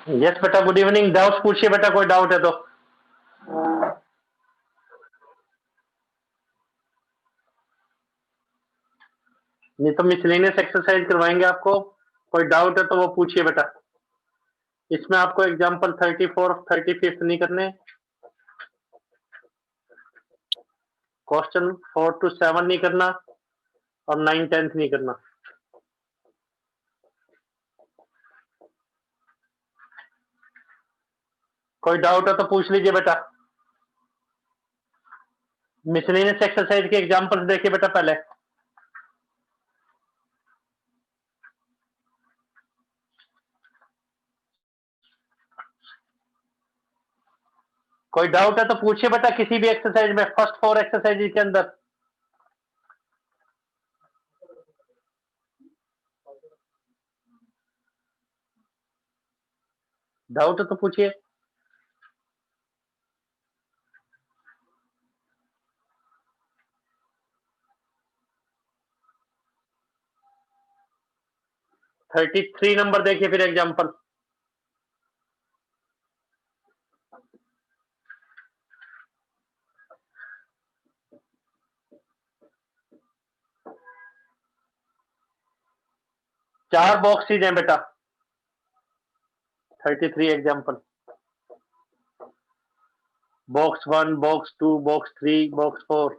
Yes बेटा, good evening. Doubt पूछिए बेटा, कोई डाउट है तो। नहीं तो मिसलेनियस एक्सरसाइज करवाएंगे आपको। कोई डाउट है तो वो पूछिए बेटा। इसमें आपको एग्जांपल 34 35 नहीं करने, क्वेश्चन 4 to 7 नहीं करना और 9 10 नहीं करना। कोई डाउट है तो पूछ लीजिए बेटा। मिसलेनियस एक्सरसाइज के एग्जांपल्स देखिए बेटा पहले। कोई डाउट है तो पूछिए बेटा, किसी भी एक्सरसाइज में, फर्स्ट 4 एक्सरसाइज के अंदर। डाउट है तो पूछिए। थर्टी 3 नंबर देखिए फिर एग्जांपल। चार बॉक्सेज हैं बेटा। 33 example. Box 1, box 2, box 3, box 4।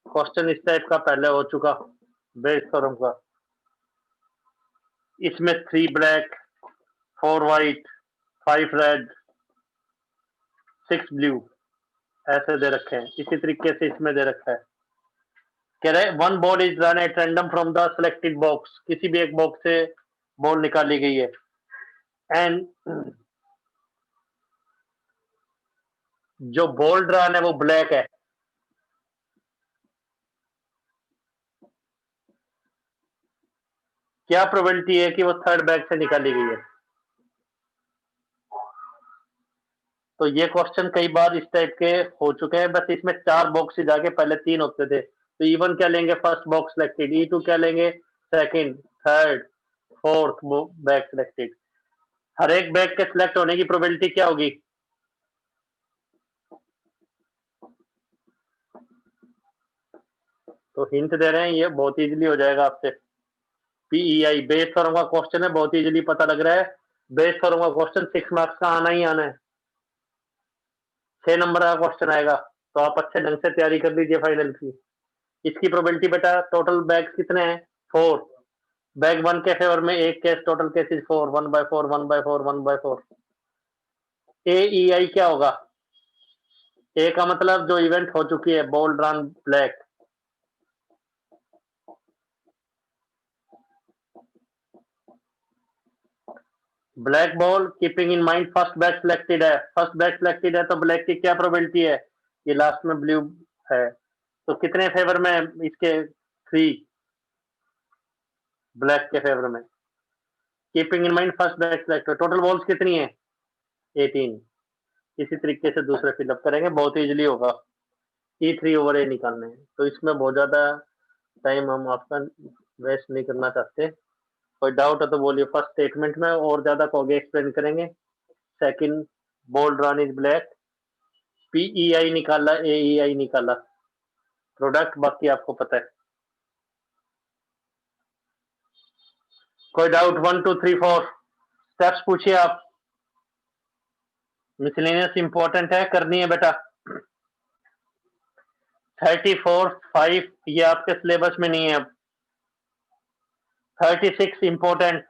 Question इस टाइप का पहले हो चुका बेस थ्योरम का। इसमें 3 ब्लैक, 4 व्हाइट, 5 रेड, 6 ब्लू ऐसे दे रखे हैं। इसी तरीके से इसमें दे रखा है, कह रहे one ball is run at random from the selected box. किसी भी एक बॉक्स से बॉल निकाली गई है एंड जो बॉल रन है वो ब्लैक है। क्या प्रोबेबिलिटी है कि वो थर्ड बैग से निकाली गई है? तो ये क्वेश्चन कई बार इस टाइप के हो चुके हैं। बस इसमें 4 बॉक्सेज आगे, पहले 3 होते थे। तो E1 क्या लेंगे? First box selected. E2 क्या लेंगे? Second, third, fourth bag selected. हर एक बैग के सिलेक्ट होने की प्रोबेबिलिटी क्या होगी? तो हिंट दे रहे हैं, ये बहुत इजीली हो जाएगा आपसे। पीईआई बेस थ्योरम का क्वेश्चन है, बहुत इजीली पता लग रहा है। बेस थ्योरम का क्वेश्चन 6 मार्क्स का आना ही आना है। 6 नंबर का क्वेश्चन आएगा, तो आप अच्छे ढंग से तैयारी कर लीजिए फाइनल की। इसकी प्रोबेबिलिटी बेटा, टोटल बैग्स कितने हैं? 4। बैग 1 के फेवर में एक केस, टोटल केसेस 4, 1/4, 1/4, 1/4। ए ई आई क्या होगा? ए का मतलब जो इवेंट हो चुकी है, ball run black. Black ball, keeping in mind first bag selected है। फर्स्ट बैग सिलेक्टेड है तो ब्लैक की क्या प्रोबेबिलिटी है? ये लास्ट में ब्लू है। तो कितने फेवर में इसके? 3 ब्लैक के फेवर में। Keeping in mind first bag selected. Total balls कितनी है? 18। इसी तरीके से दूसरे फिलअप करेंगे, बहुत इजीली होगा। E3/A निकालने हैं, तो इसमें बहुत ज्यादा टाइम हम आपका वेस्ट नहीं करना चाहते। कोई डाउट है तो बोलिए। फर्स्ट स्टेटमेंट में और ज्यादा आगे एक्सप्लेन करेंगे। Second, ball drawn is black. P E I निकाला, एईआई निकाला, प्रोडक्ट बाकी आपको पता है। कोई डाउट? 1 2 3 4 स्टेप्स पूछिए आप। मिसलेनियस इंपॉर्टेंट है, करनी है बेटा। 34 5 ये आपके सिलेबस में नहीं है अब। 36 इंपॉर्टेंट,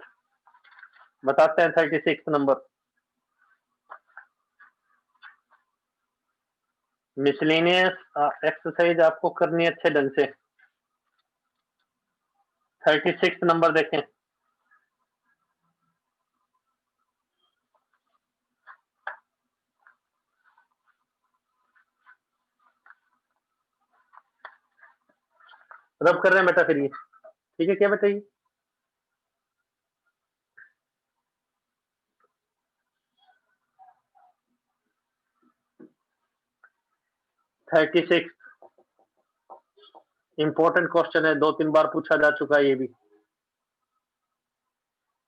बताते हैं 36 नंबर। मिसलेनियस एक्सरसाइज आपको करनी है अच्छे ढंग से। 36 नंबर देखें। रब कर रहे हैं बेटा फिर ये, ठीक है? क्या बताइए? थर्टी सिक्स इंपॉर्टेंट क्वेश्चन है, 2-3 बार पूछा जा चुका है ये भी।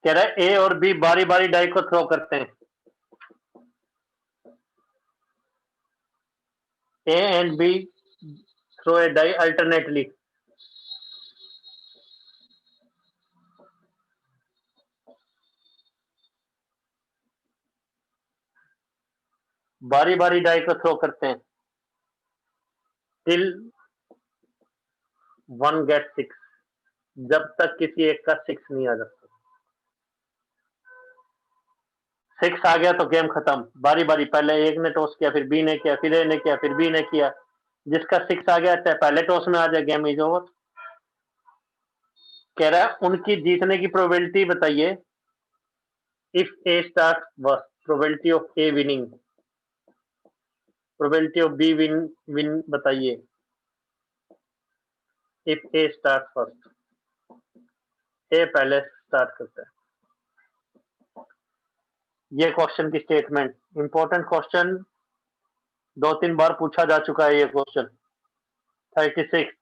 कह रहा है ए और बी बारी बारी डाई को थ्रो करते हैं। A and B throw a die alternately. बारी बारी डाई को थ्रो करते हैं टिल 1 गेट 6, जब तक किसी एक का 6 नहीं आ जाता। 6 आ गया तो गेम खत्म। बारी बारी, पहले एक ने टॉस किया, फिर बी ने किया, फिर ए ने किया, फिर बी ने किया। जिसका 6 आ गया चाहे पहले टॉस में आ जाए, गेम इज ओवर। कह रहा है उनकी जीतने की प्रोबेबिलिटी बताइए। If A start first, probability of A winning, probability of be win बताइए। इफ ए स्टार्ट फर्स्ट, ए पहले स्टार्ट करता है। ये क्वेश्चन की स्टेटमेंट, इंपॉर्टेंट क्वेश्चन, 2-3 बार पूछा जा चुका है ये क्वेश्चन। 36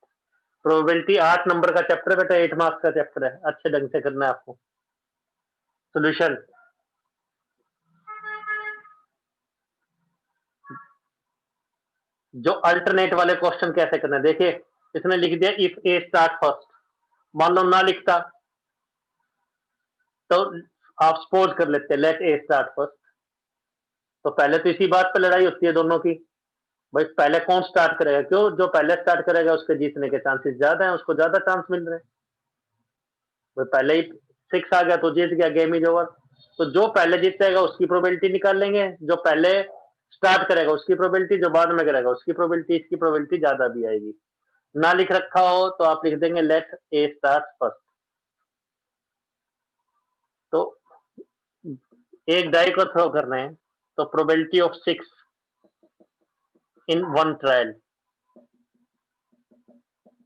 प्रोबेबिलिटी 8 नंबर का चैप्टर है बेटा, 8 मार्क्स का चैप्टर है, अच्छे ढंग से करना है आपको। सोल्यूशन, जो अल्टरनेट वाले क्वेश्चन कैसे करना है देखिए। इसने लिख दिया इफ ए स्टार्ट फर्स्ट, मान लो ना लिखता तो आप सपोज कर लेते लेट ए स्टार्ट फर्स्ट, तो पहले तो इसी बात पर लड़ाई होती है दोनों की, भाई पहले कौन स्टार्ट करेगा। क्यों? जो पहले स्टार्ट करेगा उसके जीतने के चांसेस ज्यादा हैं, उसको ज्यादा चांस मिल रहे हैं। भाई पहले ही 6 आ गया तो जीत गया, गेम इज ओवर। तो जो पहले जीतेगा उसकी प्रोबेबिलिटी निकाल लेंगे, जो पहले स्टार्ट करेगा उसकी प्रोबेबिलिटी, जो बाद में करेगा उसकी प्रोबेबिलिटी, इसकी प्रोबेबिलिटी ज्यादा भी आएगी। ना लिख रखा हो तो आप लिख देंगे लेट ए स्टार्ट फर्स्ट। तो एक डाई को थ्रो कर रहे हैं, तो प्रोबेबिलिटी ऑफ 6 इन 1 ट्रायल,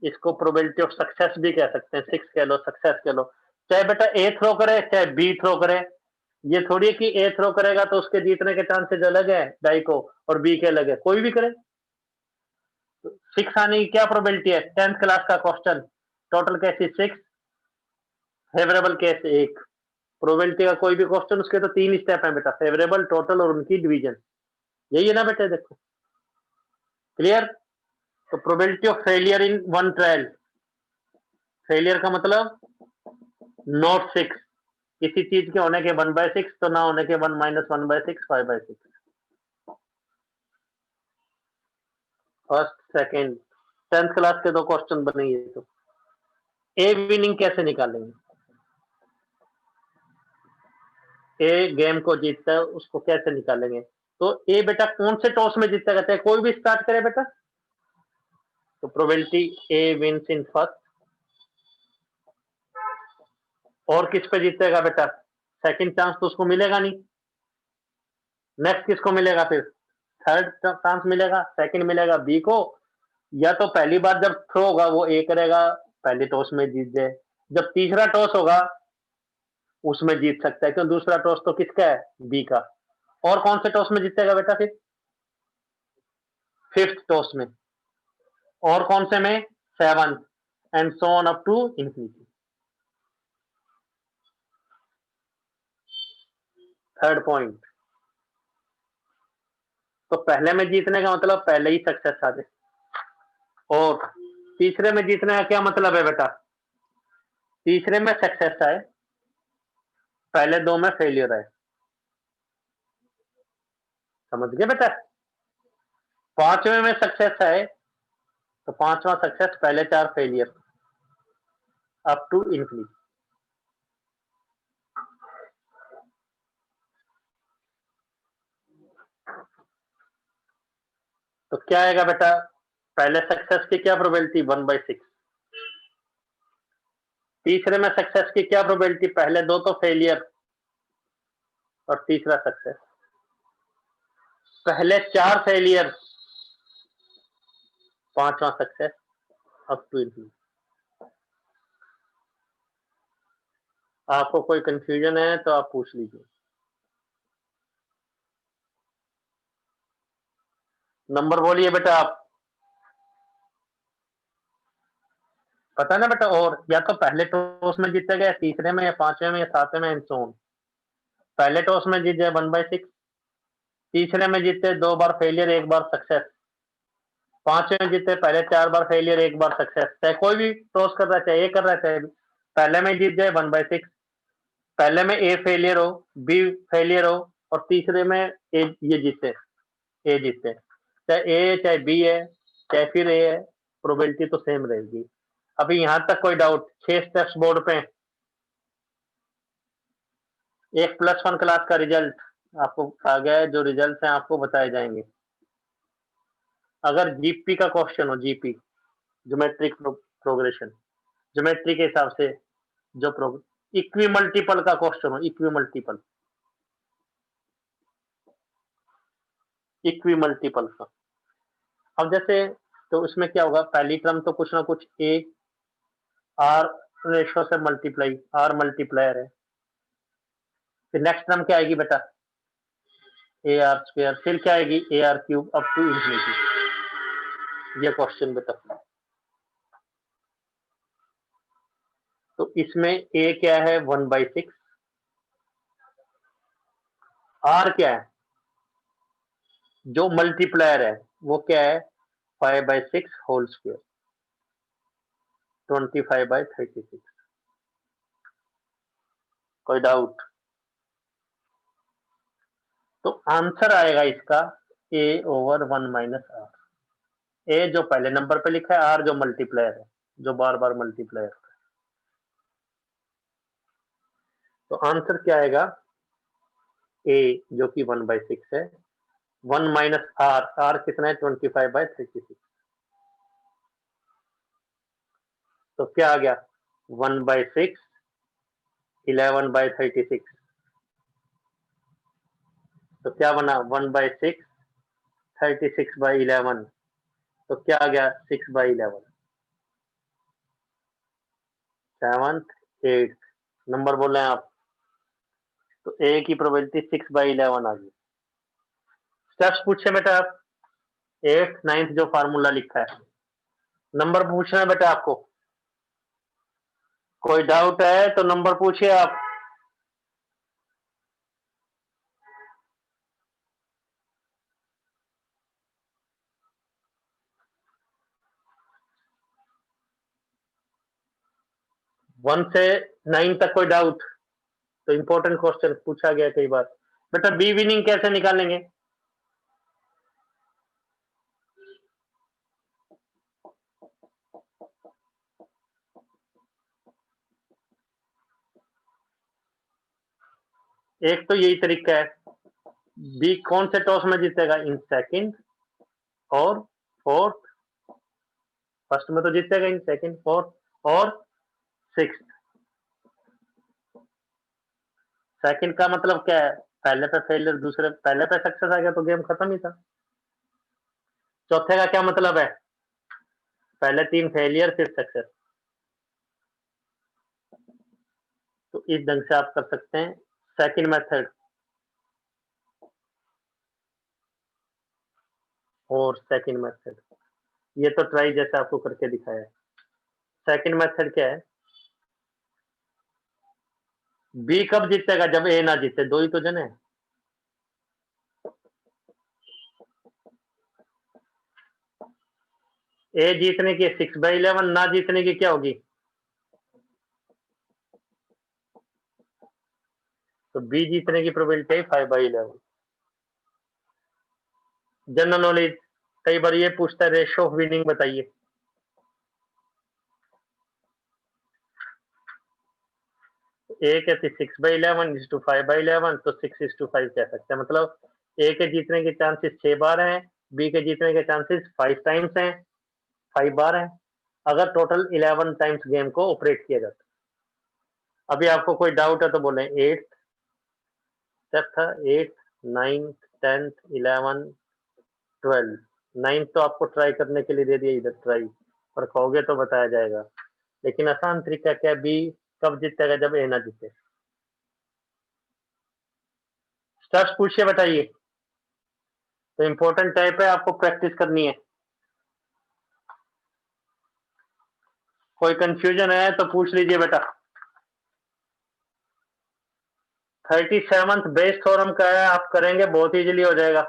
इसको प्रोबेबिलिटी ऑफ सक्सेस भी कह सकते हैं। 6 कह लो, सक्सेस कह लो। चाहे बेटा ए थ्रो करे चाहे बी थ्रो करे, ये थोड़ी है कि ए थ्रो करेगा तो उसके जीतने के चांसेस अलग है डाई को और बी के अलग है, कोई भी करे। 6 आने की क्या प्रोबेबिलिटी है? 10th क्लास का question, total cases 6, favourable case 1। Probability का कोई भी क्वेश्चन, उसके तो 3 स्टेप है बेटा, फेवरेबल, टोटल और उनकी डिवीजन। यही है ना बेटा, देखो क्लियर। तो probability of failure in 1 trial, failure का मतलब नॉट 6, किसी चीज के होने के 1/6, तो ना होने के 1 - 1/6, 5/6। फर्स्ट सेकंड 10th क्लास के 2 क्वेश्चन बनेंगे। तो ए विनिंग कैसे निकालेंगे? ए गेम को जीतता है उसको कैसे निकालेंगे? तो ए बेटा कौन से टॉस में जीतेगा, चाहे कोई भी स्टार्ट करे बेटा, तो probability A wins in first. और किस पे जीतेगा बेटा? सेकंड चांस तो उसको मिलेगा नहीं। नेक्स्ट किसको मिलेगा? फिर थर्ड चांस मिलेगा, सेकंड मिलेगा बी को। या तो पहली बार जब थ्रो होगा वो ए करेगा, पहले टॉस में जीत जाए। जब तीसरा टॉस होगा उसमें जीत सकता है, क्यों? दूसरा टॉस तो किसका है? बी का। और कौन से टॉस में जीतेगा बेटा? फिर फिफ्थ टॉस में। और कौन से में? 7 and so on up to infinity. Third point, तो पहले में जीतने का मतलब पहले ही सक्सेस आ जाए। और तीसरे में जीतने का क्या मतलब है बेटा? तीसरे में सक्सेस आए पहले 2 में फेलियर है। समझ गए बेटा? 5वें में सक्सेस है तो 5वां सक्सेस, पहले 4 फेलियर, अप टू इनफिनिटी। तो क्या आएगा बेटा? पहले सक्सेस की क्या प्रोबेबिलिटी? 1/6। तीसरे में सक्सेस की क्या प्रोबेबिलिटी? पहले 2 तो फेलियर और तीसरा सक्सेस। पहले 4 फेलियर, 5वां सक्सेस, अप टू इनफिनिटी। आपको कोई कंफ्यूजन है तो आप पूछ लीजिए। नंबर बोलिए बेटा आप। पता ना बेटा? और या तो पहले टॉस में जीते गए, तीसरे में या 5वें में या 7वें में, एंड सो ऑन। पहले टॉस में जीत जाए 1/6, तीसरे में जीते 2 बार फेलियर, 1 बार सक्सेस, 5वें में जीते पहले 4 बार फेलियर, 1 बार सक्सेस। चाहे कोई भी टॉस कर रहा है, चाहे ए कर रहा है, चाहे पहले में जीत जाए 1/6, पहले में ए फेलियर हो, बी फेलियर हो और तीसरे में ए ये जीते, ए जीते। चाहे ए चाहे बी है चाहे फिर ए है, प्रोबेबिलिटी तो सेम रहेगी। अभी यहां तक कोई डाउट? 6 स्टेप्स बोर्ड पे। एक +1 क्लास का रिजल्ट आपको आ गया है, जो रिजल्ट हैं आपको बताए जाएंगे। अगर जीपी का क्वेश्चन हो, जीपी ज्योमेट्रिक प्रोग्रेशन, ज्योमेट्री के हिसाब से जो इक्वी मल्टीपल का क्वेश्चन हो, इक्वी मल्टीपल, इक्वी मल्टीपल का। अब जैसे तो उसमें क्या होगा? पहली टर्म तो कुछ ना कुछ ए आर रेशो से मल्टीप्लाई, आर मल्टीप्लायर है। फिर नेक्स्ट टर्म क्या आएगी बेटा? A R square. फिर क्या आएगी? A R cube, up to infinity. ये क्वेश्चन बेटा। तो इसमें ए क्या है? 1/6। आर क्या है? जो मल्टीप्लायर है वो क्या है? 5/6 होल स्क्वायर, 25/36। कोई डाउट? तो आंसर आएगा इसका A/1 - R। ए जो पहले नंबर पे लिखा है, आर जो मल्टीप्लायर है, जो बार बार मल्टीप्लायर है। तो आंसर क्या आएगा? ए जो कि 1/6 है, 1 - R कितना है? 25/36। तो क्या आ गया? 1/6, 11/36। तो क्या बना? 1/6, 36/11। तो क्या आ गया? 6/11। 7th 8th नंबर बोल रहे हैं आप। तो ए की प्रोबेबिलिटी 6/11 आ गई। स्टेप्स पूछे बेटा आप, 8th 9th जो फार्मूला लिखा है। नंबर पूछना है बेटा आपको। कोई डाउट है तो नंबर पूछिए आप। वन से 9 तक कोई डाउट? तो इंपॉर्टेंट क्वेश्चन पूछा गया कई बार। बेटा बी विनिंग कैसे निकालेंगे? एक तो यही तरीका है। बी कौन से टॉस में जीतेगा? इन सेकंड और फोर्थ। फर्स्ट में तो जीतेगा, इन सेकंड, फोर्थ और सिक्स्थ। सेकंड का मतलब क्या है? पहले पे फेलियर, दूसरे पहले पे सक्सेस आ गया तो गेम खत्म ही था। चौथे का क्या मतलब है? पहले 3 फेलियर फिर सक्सेस। तो इस ढंग से आप कर सकते हैं सेकंड मेथड और सेकंड मेथड। ये तो ट्राई जैसे आपको करके दिखाया है। सेकंड मेथड क्या है? बी कब जीतेगा? जब ए ना जीते। दो ही तो जने हैं। ए जीतने की 6/11, ना जीतने की क्या होगी? तो बी जीतने की प्रोबेबिलिटी है 5/11। जनरल नॉलेज कई बार ये पूछता है रेशियो ऑफ विनिंग बताइए। ए के 6/11 इज टू 5/11, तो 6:5 कह सकते हैं। मतलब ए के जीतने के चांसेस 6 बार हैं, बी के जीतने के चांसेस 5 टाइम्स हैं, 5 बार हैं, अगर टोटल 11 टाइम्स गेम को ऑपरेट किया जाता है। अभी आपको कोई डाउट है तो बोलें। 8th स्टेप था, 8th, 9th, 10th, 11, 12। 9th तो आपको ट्राई करने के लिए दे दिया, इधर ट्राई, पर खोगे तो बताया जाएगा। लेकिन आसान तरीका क्या, बी कब जीतेगा, जब ए ना जीते। स्टेप्स पूछिए, बताइए। तो इंपॉर्टेंट टाइप है, आपको प्रैक्टिस करनी है। कोई कंफ्यूजन है तो पूछ लीजिए बेटा। 37th बेस थ्योरम का है, आप करेंगे बहुत इजीली हो जाएगा।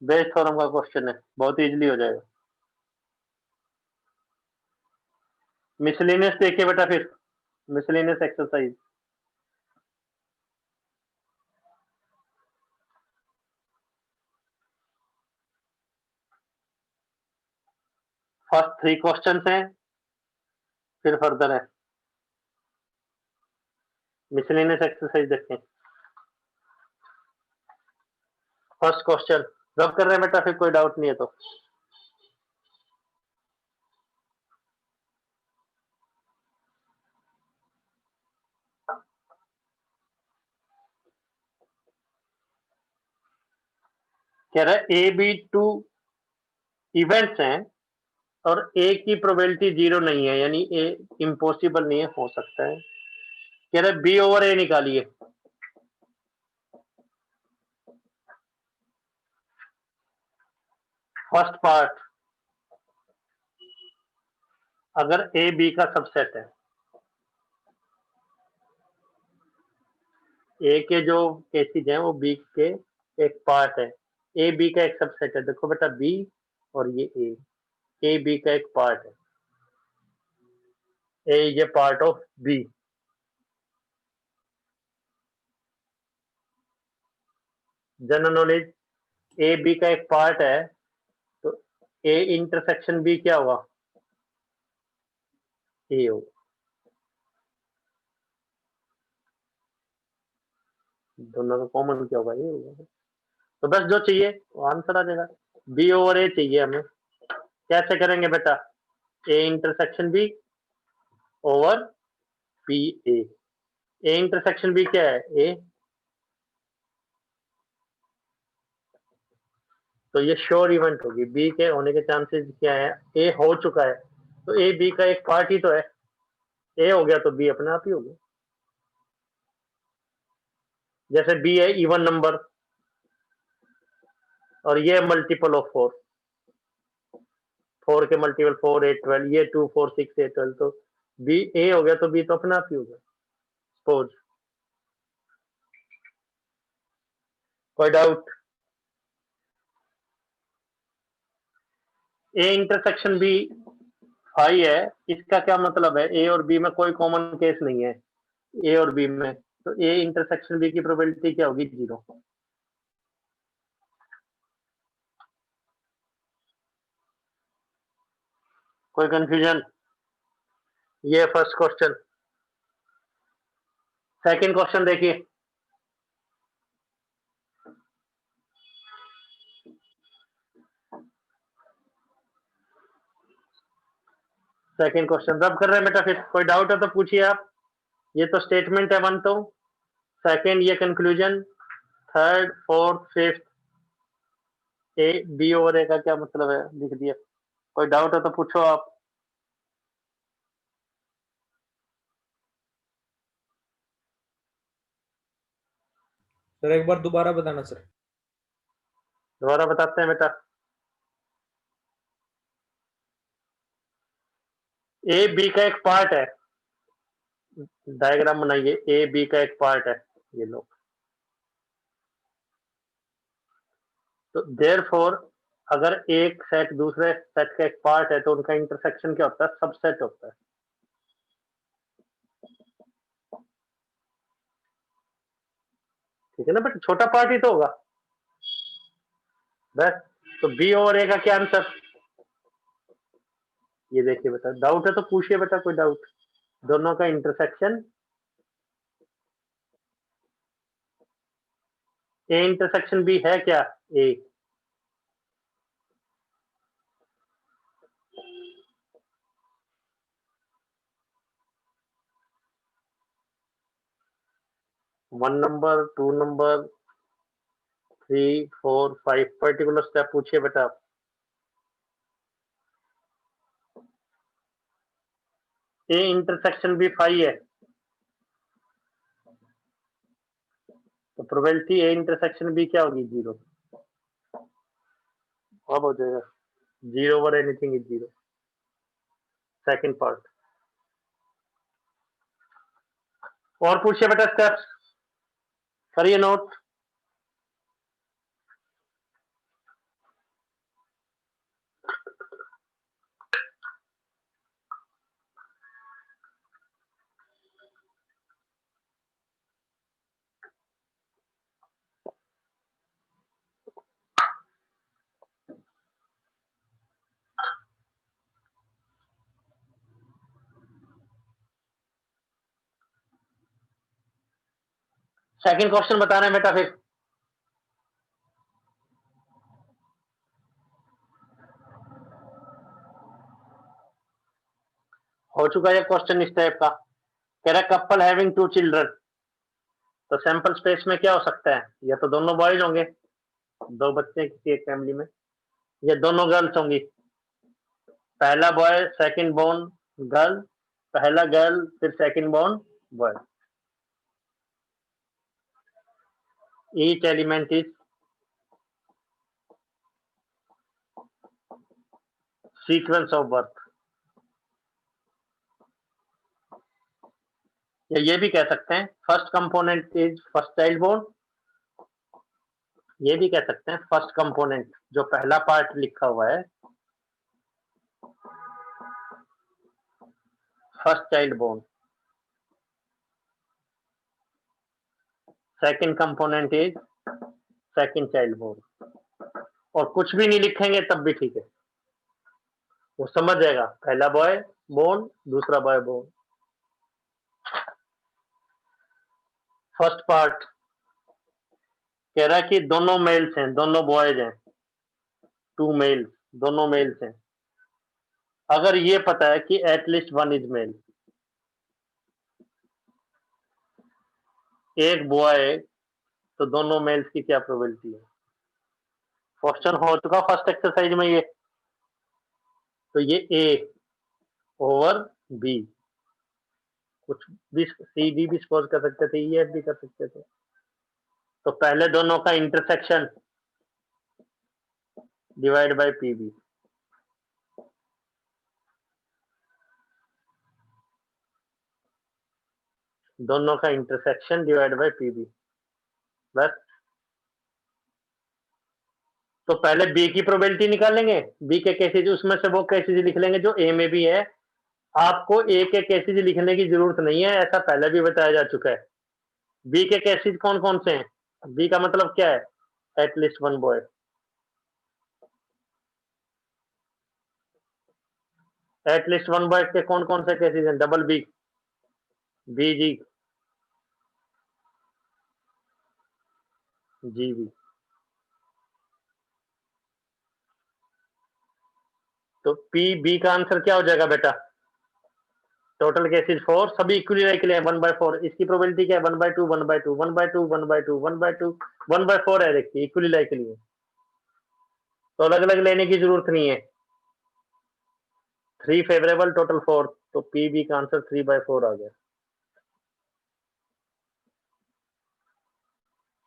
बेस थ्योरम का क्वेश्चन है, बहुत इजीली हो जाएगा। मिसलेनियस देखिए बेटा, फिर मिसलेनियस एक्सरसाइज। फर्स्ट 3 क्वेश्चन हैं, फिर फर्दर है। मिसलेनियस एक्सरसाइज देखें। फर्स्ट क्वेश्चन रब कर रहे हैं बेटा, फिर कोई डाउट नहीं है तो। कह रहा है ए बी 2 इवेंट्स हैं और ए की प्रोबेबिलिटी 0 नहीं है, यानी ए इम्पॉसिबल नहीं है, हो सकता है। कह रहा है बी ओवर ए निकालिए। फर्स्ट पार्ट, अगर ए बी का सबसेट है, ए के जो केसेज हैं वो बी के एक पार्ट है, ए बी का एक सबसेट है। देखो बेटा, बी और ये ए बी का एक पार्ट है, A is a part of B. General knowledge, A B का एक पार्ट है, तो ए इंटरसेक्शन बी क्या होगा, ए होगा। दोनों का कॉमन क्या होगा, ए होगा। तो बस जो चाहिए वो आंसर आ जाएगा। बी ओवर ए चाहिए हमें। कैसे करेंगे बेटा, A intersection B over B A. A intersection B क्या है, ए, तो ये श्योर इवेंट होगी। बी के होने के चांसेस क्या है, ए हो चुका है, तो ए बी का एक पार्ट ही तो है। ए हो गया तो बी अपने आप ही हो गया। जैसे बी है इवन नंबर और ये मल्टीपल ऑफ 4, 4 के मल्टीपल 4, 8, 12, ये 2, 4, 6, 8, 12, तो बी ए हो गया तो बी तो अपने आप ही हो गया। सपोज, कोई डाउट। ए इंटरसेक्शन बी 5 है, इसका क्या मतलब है, ए और बी में कोई कॉमन केस नहीं है, ए और बी में, तो ए इंटरसेक्शन बी की प्रोबेबिलिटी क्या होगी, 0। कोई कंफ्यूजन। ये फर्स्ट क्वेश्चन। सेकंड क्वेश्चन देखिए। सेकंड क्वेश्चन रब कर रहे हैं बेटा, फिर कोई डाउट है तो पूछिए आप। ये तो स्टेटमेंट है 1, तो सेकंड ये conclusion, third, fourth, fifth. A B over A का क्या मतलब है, लिख दिया। कोई डाउट है तो पूछो आप। सर एक बार दोबारा बताना सर। दोबारा बताते हैं बेटा। ए बी का एक पार्ट है, डायग्राम बनाइए, ए बी का एक पार्ट है, ये लो। तो देयरफॉर अगर एक सेट दूसरे सेट का एक पार्ट है तो उनका इंटरसेक्शन क्या होता है, सबसेट होता है। ठीक है ना बेटा, छोटा पार्ट ही तो होगा बस। तो बी और ए का क्या आंसर, ये देखिए बेटा, डाउट है तो पूछिए बेटा, कोई डाउट। दोनों का इंटरसेक्शन, ए इंटरसेक्शन बी है क्या, A. One number, two number, 3, 4, 5 particular step पूछिए बेटा आप। ए इंटरसेक्शन बी 5 है, तो प्रोबेबिलिटी ए इंटरसेक्शन बी क्या होगी, 0। अब हो जाएगा 0 over anything is 0। Second part. और पूछिए बेटा स्टेप्स, करिए नोट। सेकंड क्वेश्चन बता रहे हैं बेटा फिर। हो चुका है क्वेश्चन इस टाइप का, कह रहा है कपल हैविंग 2 चिल्ड्रन, तो सैंपल स्पेस में क्या हो सकता है, या तो दोनों बॉयज होंगे, 2 बच्चे किसी एक फैमिली में, या दोनों गर्ल्स होंगी, पहला बॉय सेकंड बोर्न गर्ल, पहला गर्ल फिर second born boy. Each element is sequence of birth, या ये भी कह सकते हैं first component is first child born, ये भी कह सकते हैं फर्स्ट कंपोनेंट जो पहला पार्ट लिखा हुआ है first child born, second component is second child born, और कुछ भी नहीं लिखेंगे तब भी ठीक है, वो समझ जाएगा पहला बॉय बोर्न दूसरा बॉय बोर्न। फर्स्ट पार्ट कह रहा है कि दोनों मेल्स हैं, दोनों बॉयज हैं, 2 मेल्स, दोनों मेल्स हैं। अगर ये पता है कि एटलीस्ट 1 इज मेल, एक बॉय, तो दोनों मेल्स की क्या प्रोबेबिलिटी है। क्वेश्चन हो चुका फर्स्ट एक्सरसाइज में ये, तो ये ए ओवर बी, कुछ भी सी डी भी सपोज कर सकते थे, ई एफ भी कर सकते थे। तो पहले दोनों का intersection divide by P B, दोनों का intersection divide by P B, बस। तो पहले बी की प्रोबेबिलिटी निकालेंगे, बी के केसेज उसमें से वो केसेज लिख लेंगे जो ए में भी है। आपको ए के केसेज लिखने की जरूरत नहीं है, ऐसा पहले भी बताया जा चुका है। बी के केसेज कौन कौन से हैं, बी का मतलब क्या है, एटलीस्ट 1 बॉय। एटलीस्ट 1 बॉय के कौन कौन से केसेज हैं, डबल बी, बी जी, जी बी। तो पी बी का आंसर क्या हो जाएगा बेटा, टोटल केसेज 4, सभी इक्वली लाइकली है 1/4, इसकी प्रोबेबिलिटी क्या है 1/2 1/2 1/2 1/2 1/2 1/4 है, देखिए इक्वली लाइकली है, तो अलग अलग लेने की जरूरत नहीं है। 3 फेवरेबल टोटल 4, तो पी बी का आंसर 3/4 आ गया।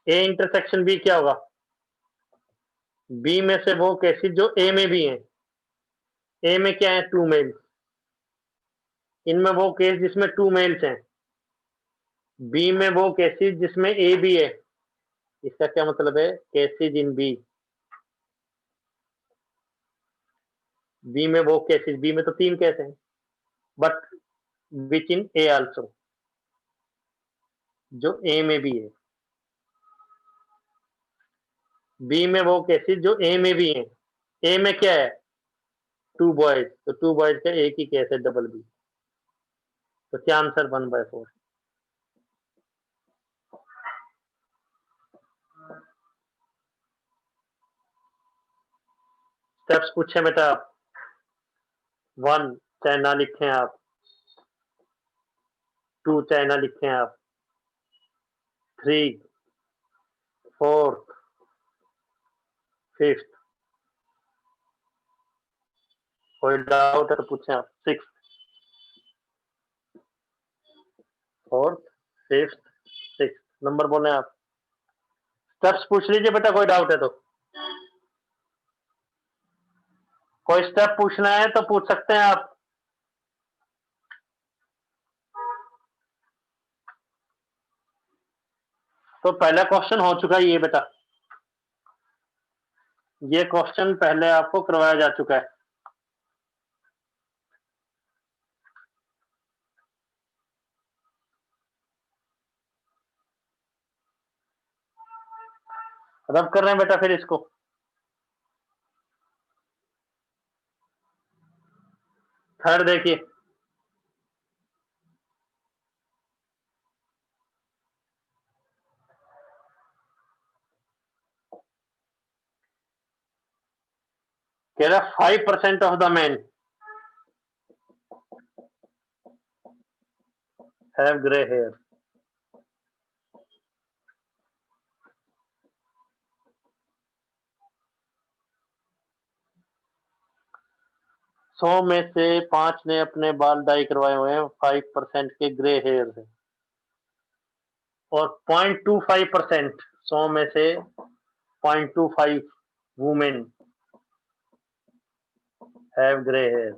ए इंटरसेक्शन बी क्या होगा, बी में से वो केसेज जो ए में भी हैं, ए में क्या है 2 मेल्स, इनमें वो केस जिसमें 2 मेल्स हैं, बी में वो केसेज जिसमें ए भी है, इसका क्या मतलब है, केसेज इन बी, बी में वो केसेज, बी में तो 3 केस हैं, but which in A also, जो ए में भी है। बी में वो केसेस जो ए में भी हैं। ए में क्या है, 2 बॉयज, तो 2 बॉयज का एक ही केस है, डबल बी। तो क्या आंसर 1/4। स्टेप्स पूछे बेटा आप। 1 चाहे ना लिखें आप, 2 चाहे ना लिखें आप, 3, 4, 5, कोई डाउट है तो पूछें आप। 6, 4, 5, 6 नंबर बोले आप। स्टेप्स पूछ लीजिए बेटा, कोई डाउट है तो। कोई स्टेप पूछना है तो पूछ सकते हैं आप। तो पहला क्वेश्चन हो चुका है ये बेटा, ये क्वेश्चन पहले आपको करवाया जा चुका है। रब कर रहे हैं बेटा फिर इसको। थर्ड देखिए, कह रहा 5% of the man have grey hair. सौ में से 5 ने अपने बाल डाई करवाए हुए हैं, 5% के ग्रे हेयर है। और 0.25%, 100 में से 0.25 वुमेन हैव ग्रे हेयर।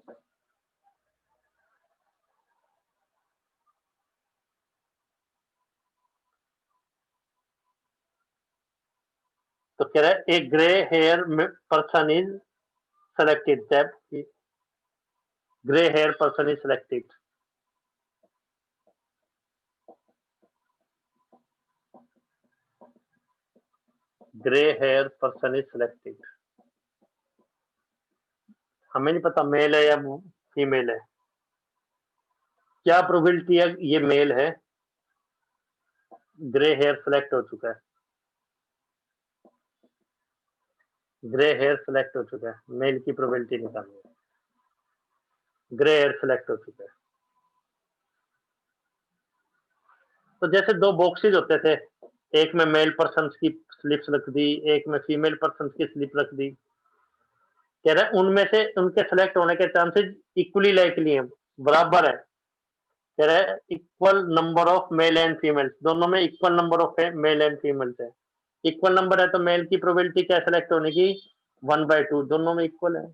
तो कह रहा है एक grey hair person is selected, that gray hair person is selected। Grey hair person is selected। हमें नहीं पता मेल है या फीमेल है। क्या प्रोबेबिलिटी है ये मेल है, ग्रे हेयर सेलेक्ट हो चुका है, ग्रे हेयर सेलेक्ट हो चुका है, मेल की प्रोबेबिलिटी निकालनी है। ग्रे हेयर सेलेक्ट हो चुका है। तो जैसे दो बॉक्सेज होते थे, एक में मेल पर्सन की स्लिप्स रख दी, एक में फीमेल पर्सन की स्लिप रख दी। कह रहा है उनमें से उनके सेलेक्ट होने के चांसेस इक्वली लाइकली हैं, बराबर है। कह रहा है equal number of male and females, दोनों में equal number of male and females है। इक्वल नंबर है तो मेल की प्रोबेबिलिटी क्या सेलेक्ट होने की, 1/2, दोनों में इक्वल है।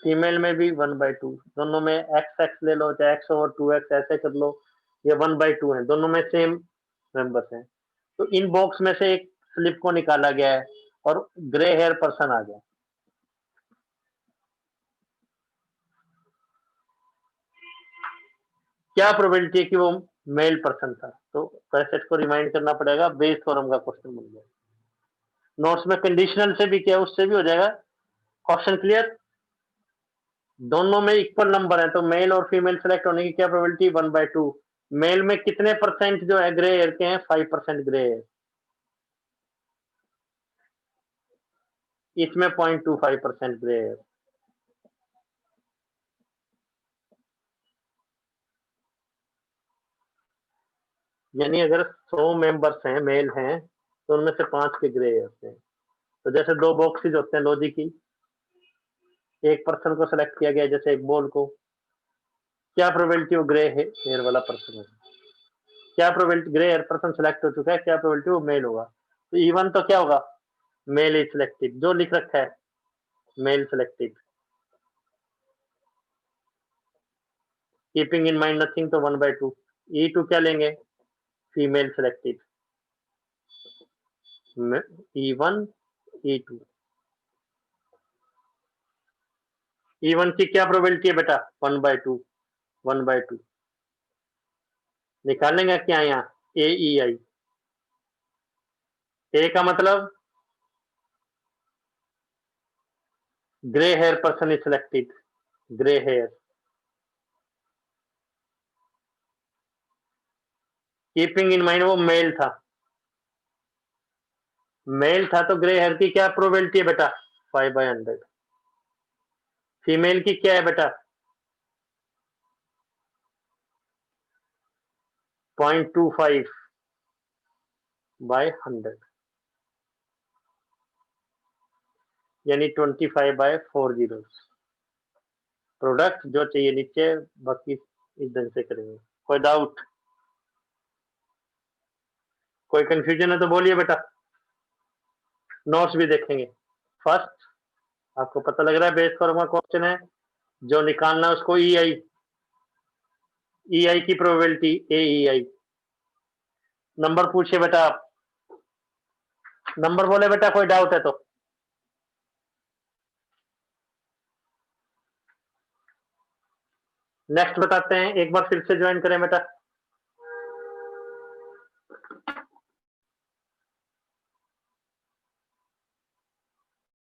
फीमेल में भी 1/2, दोनों में एक्स एक्स ले लो, चाहे एक्स ओवर 2x ऐसे कर लो, ये 1/2 है, दोनों में सेम मेंबर्स हैं। तो इन बॉक्स में से एक स्लिप को निकाला गया है और ग्रे हेयर पर्सन आ गया। क्या प्रोबेबिलिटी है कि वो मेल पर्सन था, तो कैसेट को रिमाइंड करना पड़ेगा, बेस थ्योरम का क्वेश्चन बन गया। नोट्स में कंडीशनल से भी क्या उससे भी हो जाएगा। Question clear. दोनों में इक्वल नंबर है तो मेल और फीमेल सेलेक्ट होने की क्या प्रोबेबिलिटी, 1/2। मेल में कितने परसेंट जो है ग्रे हेयर के हैं, 5% ग्रे हेयर, इसमें 0.25% ग्रे हेयर। यानी अगर 100 मेंबर्स हैं, मेल हैं, तो उनमें से 5 के ग्रे हेयर हैं। तो जैसे दो बॉक्सेज होते हैं लॉजिकली, एक पर्सन को सेलेक्ट किया गया जैसे एक बॉल को, क्या प्रोबेबिलिटी वो ग्रे हेयर वाला पर्सन है, क्या probability grey hair person select हो चुका है, क्या प्रोबेबिलिटी वो मेल होगा। तो इवन तो क्या होगा, मेल इज सिलेक्टेड, जो लिख रखा है male selected. Keeping in mind nothing, तो 1/2। E2 क्या लेंगे, female selected, E1 E2। E1 की क्या प्रोबेबिलिटी है बेटा, 1/2, 1/2 निकालेंगे क्या यहाँ, AEI। ए का मतलब grey hair person is selected, grey hair. Keeping in mind वो मेल था, मेल था तो ग्रे हेयर की क्या प्रोबेबिलिटी है बेटा? 5/100। फीमेल की क्या है बेटा? 0.25/100, यानी 25/4 प्रोडक्ट जो चाहिए नीचे, बाकी इस ढंग से करेंगे। कोई डाउट, कोई कंफ्यूजन है तो बोलिए बेटा, नोट्स भी देखेंगे। फर्स्ट, आपको पता लग रहा है बेस फॉर्मूला क्वेश्चन है, जो निकालना है उसको ई आई की प्रोबेबिलिटी AEI। नंबर पूछिए बेटा आप, नंबर बोले बेटा, कोई डाउट है तो। नेक्स्ट बताते हैं, एक बार फिर से ज्वाइन करें बेटा।